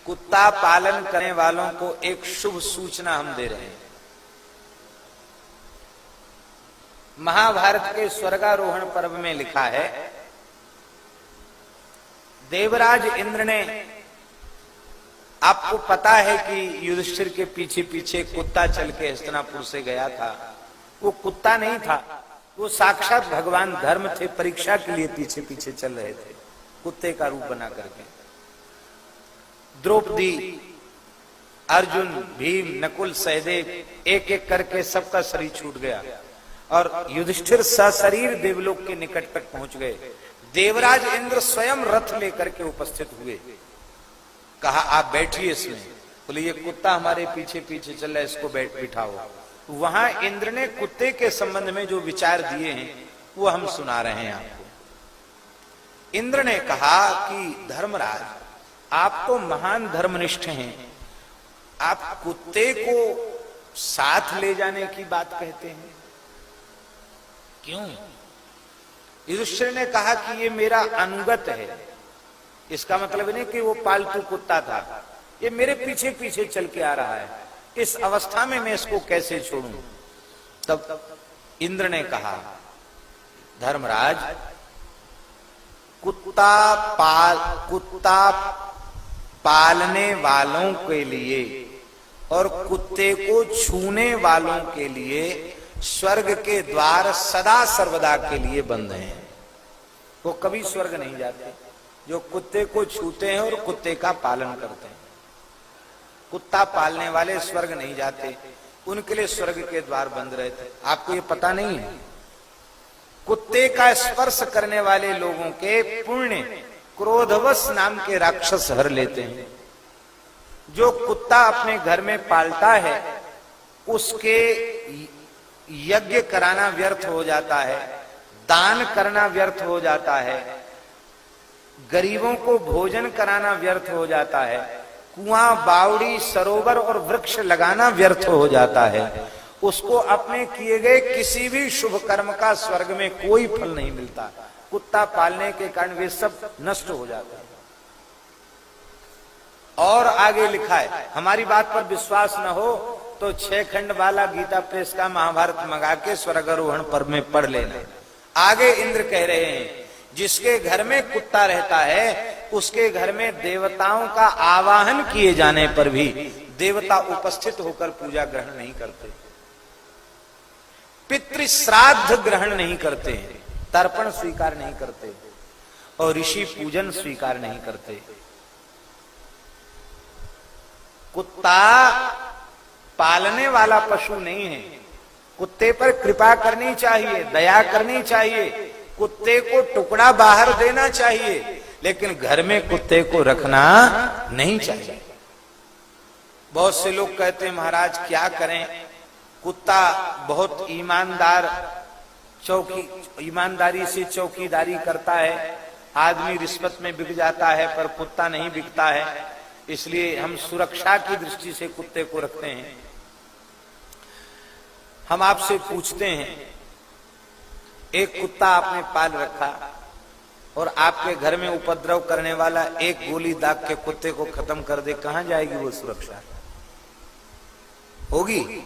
कुत्ता पालन करने वालों को एक शुभ सूचना हम दे रहे हैं। महाभारत के स्वर्गारोहण पर्व में लिखा है, देवराज इंद्र ने, आपको पता है कि युधिष्ठिर के पीछे पीछे कुत्ता चल के हस्तिनापुर से गया था। वो कुत्ता नहीं था, वो साक्षात भगवान धर्म थे, परीक्षा के लिए पीछे पीछे चल रहे थे कुत्ते का रूप बना करके। द्रौपदी, अर्जुन, भीम, नकुल, सहदेव, एक एक करके सबका शरीर छूट गया और युधिष्ठिर सशरीर देवलोक के निकट तक पहुंच गए। देवराज इंद्र स्वयं रथ लेकर के उपस्थित हुए। कहा आप बैठिए इसमें। बोले ये कुत्ता हमारे पीछे पीछे चल रहा है, इसको बिठाओ। वहां इंद्र ने कुत्ते के संबंध में जो विचार दिए हैं वो हम सुना रहे हैं आपको। इंद्र ने कहा कि धर्मराज, आप तो महान धर्मनिष्ठ हैं, आप कुत्ते को साथ ले जाने की बात कहते हैं, क्यों? युधिष्ठिर ने कहा कि ये मेरा अनुगत है। इसका मतलब नहीं कि वो पालतू कुत्ता था, ये मेरे पीछे पीछे चल के आ रहा है, इस अवस्था में मैं इसको कैसे छोड़ूं? तब इंद्र ने कहा, धर्मराज, कुत्ता पालने वालों के लिए और कुत्ते को छूने वालों के लिए स्वर्ग के द्वार सदा सर्वदा के लिए बंद हैं। वो कभी स्वर्ग नहीं जाते जो कुत्ते को छूते हैं और कुत्ते का पालन करते हैं। कुत्ता पालने वाले स्वर्ग नहीं जाते, उनके लिए स्वर्ग के द्वार बंद रहते। आपको ये पता नहीं है? कुत्ते का स्पर्श करने वाले लोगों के पुण्य क्रोधवश नाम के राक्षस हर लेते हैं। जो कुत्ता अपने घर में पालता है उसके यज्ञ कराना व्यर्थ हो जाता है, दान करना व्यर्थ हो जाता है, गरीबों को भोजन कराना व्यर्थ हो जाता है, कुआं, बावड़ी, सरोवर और वृक्ष लगाना व्यर्थ हो जाता है। उसको अपने किए गए किसी भी शुभ कर्म का स्वर्ग में कोई फल नहीं मिलता। कुत्ता पालने के कारण वे सब नष्ट हो जाते हैं। और आगे लिखा है, हमारी बात पर विश्वास न हो तो 6 खंड वाला गीता प्रेस का महाभारत मंगा के स्वर्गारोहण पर्व में पढ़ लेना। आगे इंद्र कह रहे हैं, जिसके घर में कुत्ता रहता है उसके घर में देवताओं का आवाहन किए जाने पर भी देवता उपस्थित होकर पूजा ग्रहण नहीं करते, पितृ श्राद्ध ग्रहण नहीं करते, तर्पण स्वीकार नहीं करते और ऋषि पूजन स्वीकार नहीं करते। कुत्ता पालने वाला पशु नहीं है। कुत्ते पर कृपा करनी चाहिए, दया करनी चाहिए, कुत्ते को टुकड़ा बाहर देना चाहिए, लेकिन घर में कुत्ते को रखना नहीं चाहिए। बहुत से लोग कहते हैं महाराज क्या करें, कुत्ता बहुत ईमानदारी से चौकीदारी करता है, आदमी रिश्वत में बिक जाता है पर कुत्ता नहीं बिकता है, इसलिए हम सुरक्षा की दृष्टि से कुत्ते को रखते हैं। हम आपसे पूछते हैं, एक कुत्ता आपने पाल रखा और आपके घर में उपद्रव करने वाला एक गोली दाग के कुत्ते को खत्म कर दे, कहां जाएगी वो सुरक्षा? होगी?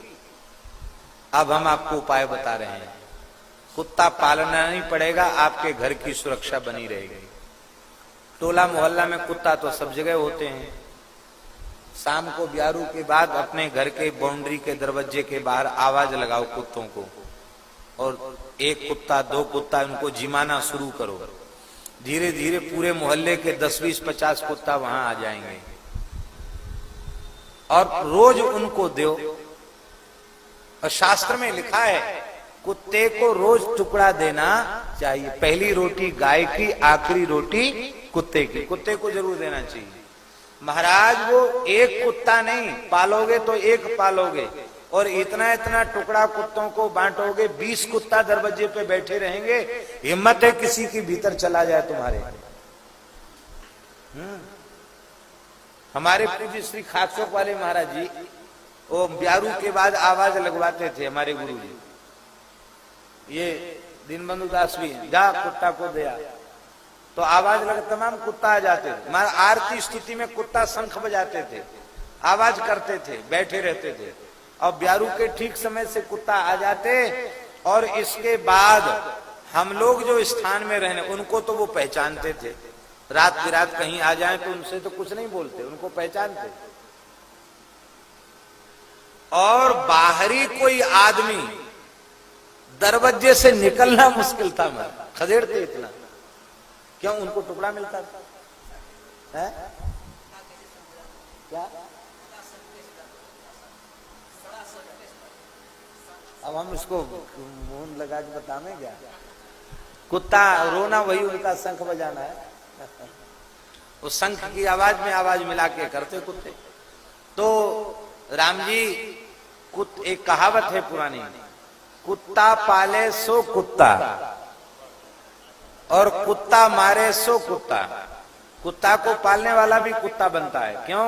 अब हम आपको उपाय बता रहे हैं। कुत्ता पालना नहीं पड़ेगा, आपके घर की सुरक्षा बनी रहेगी। टोला मोहल्ला में कुत्ता तो सब जगह होते हैं। शाम को ब्यारू के बाद अपने घर के बाउंड्री के दरवाजे के बाहर आवाज लगाओ कुत्तों को, और 1 कुत्ता 2 कुत्ता उनको जिमाना शुरू करो। धीरे धीरे पूरे मोहल्ले के 10, 20, 50 कुत्ता वहां आ जाएंगे और रोज उनको दो। और शास्त्र में लिखा है कुत्ते को रोज टुकड़ा देना चाहिए। पहली रोटी गाय की, आखिरी रोटी कुत्ते की। कुत्ते को जरूर देना चाहिए। महाराज वो एक कुत्ता नहीं पालोगे तो एक पालोगे और इतना इतना टुकड़ा कुत्तों को बांटोगे, 20 कुत्ता दरवाजे पे बैठे रहेंगे। हिम्मत है किसी की भीतर चला जाए तुम्हारे? हमारे पूज्य श्री खाकचौक वाले महाराज जी वो ब्यारू के बाद आवाज लगवाते थे हमारे गुरु जी। ये दीनबंधु दास भी जा कुत्ता को दिया, तो आवाज लगे, तमाम कुत्ता आ जाते थे। हमारा आरती स्तुति में कुत्ता शंख बजाते थे, आवाज करते थे, बैठे रहते थे। और ब्यारू के ठीक समय से कुत्ता आ जाते, और इसके बाद हम लोग जो स्थान में रहने, उनको तो वो पहचानते थे। रात बिरात कहीं आ जाए तो उनसे तो कुछ नहीं बोलते, उनको पहचानते। और बाहरी कोई आदमी दरवाजे से निकलना मुश्किल था, मैं खदेड़ते इतना। क्यों? उनको टुकड़ा मिलता था। है? क्या? अब हम इसको मुंह लगा के बताने क्या? कुत्ता रोना वही उनका शंख बजाना है। उस शंख की आवाज में आवाज मिला के करते कुत्ते। तो राम जी, एक कहावत है पुरानी, कुत्ता पाले सो कुत्ता और कुत्ता मारे सो कुत्ता। कुत्ता को पालने वाला भी कुत्ता बनता है। क्यों?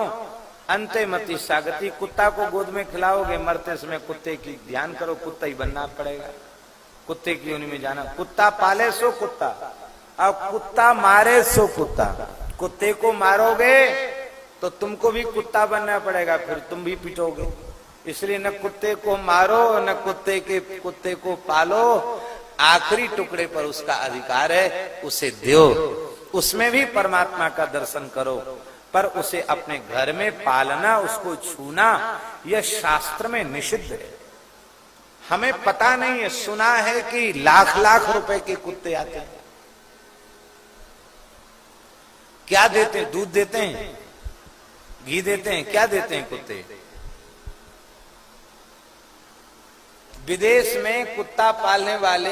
अंते मति सागति। कुत्ता को गोद में खिलाओगे, मरते समय कुत्ते की ध्यान करो, कुत्ता ही बनना पड़ेगा, कुत्ते की योनि में जाना। कुत्ता पाले सो कुत्ता और कुत्ता मारे सो कुत्ता। कुत्ते को मारोगे तो तुमको भी कुत्ता बनना पड़ेगा, फिर तुम भी पिटोगे। इसलिए न कुत्ते को मारो न कुत्ते को पालो। आखिरी टुकड़े पर उसका अधिकार है, उसे दो। उसमें भी परमात्मा का दर्शन करो, पर उसे अपने घर में पालना, उसको छूना, यह शास्त्र में निषिद्ध है। हमें पता नहीं है, सुना है कि लाख लाख रुपए के कुत्ते आते हैं। क्या देते हैं? दूध देते हैं, घी देते हैं, क्या देते हैं कुत्ते? विदेश में कुत्ता पालने वाले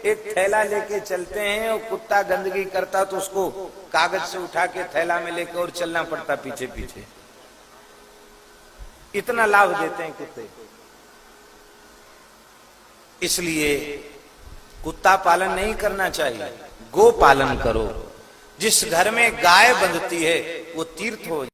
एक थैला लेके चलते हैं, और कुत्ता गंदगी करता तो उसको कागज से उठा के थैला में लेके और चलना पड़ता पीछे पीछे। इतना लाभ देते हैं कुत्ते। इसलिए कुत्ता पालन नहीं करना चाहिए, गो पालन करो। जिस घर में गाय बंधती है वो तीर्थ हो